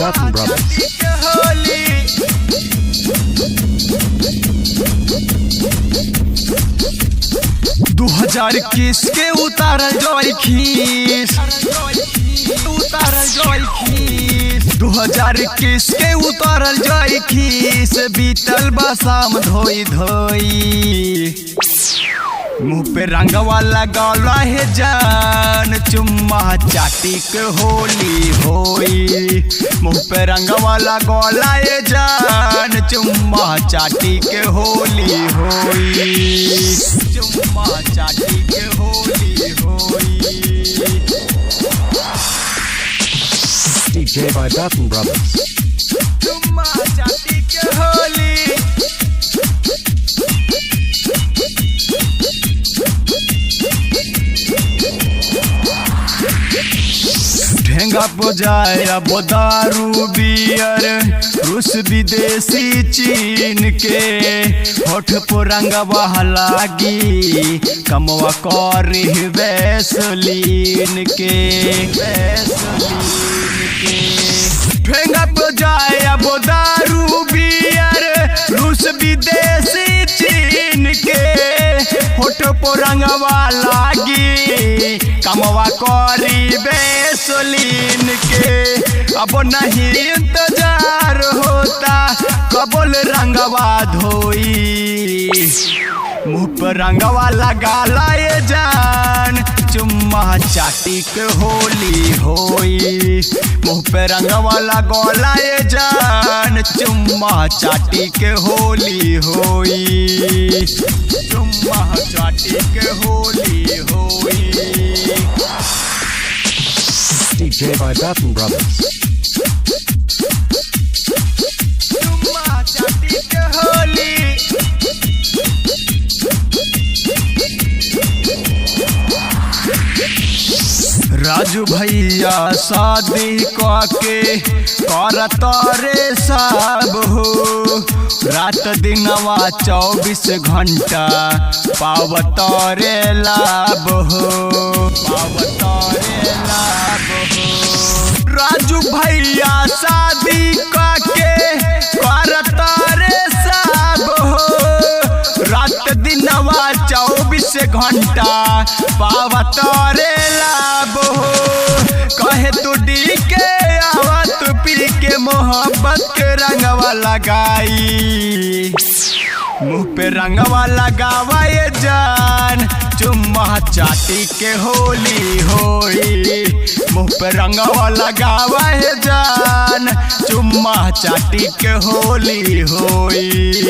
Dutton Brothers. 2021 के उतारल जोई खीस 2021 के उतारल जोई खीस बीतल बसाम धोई धोई मुँह पे रंगवा लगाला है जान चुम्मा चाटी के होली होई मुँह पे रंगवा लगाला है जान चुम्मा चाटी के होली होई चुम्मा चाटी के होली होई DJ by Dutton Brothers. चुम्मा चाटी के होली ढेंगा पुजाए अब दारू बियर रूस विदेशी चीन के होठ पुरंगवा लागी कमवा करी वैसलीन के ढेंगा पुजाए अब दारू बियर रूस विदेशी चीन के होठ पुरंगवा लागी कमवा करी वैसलीन के अब नहीं इंतजार होता कबल रंगवा धोई मुँह पर रंगवा लगा लाए जान चुम्मा चाटी के होली होई मुँह पे रंगवा लगा लाए जान चुम्मा चाटी के होली होई चुम्मा चाटी के होली होई DJ by Dutton Brothers. चुम्मा चाटी के होली राजू भैया शादी के करत रे सब हो रात दिनवा 24 घंटा पावत रे लाभ हो पावत रे लाभ हो राजू भैया शादी के करत रे सब हो रात दिनवा 24 घंटा पावत रे लाभ हो कहे तू डी के आवत पी के मोहब्बत के रंगवा लगाई मुँह पे रंगवा लगावा ये जान चुम्मा चाटी के होली होई मुँह पे रंगवा लगावा ये जान चुम्मा चाटी के होली होई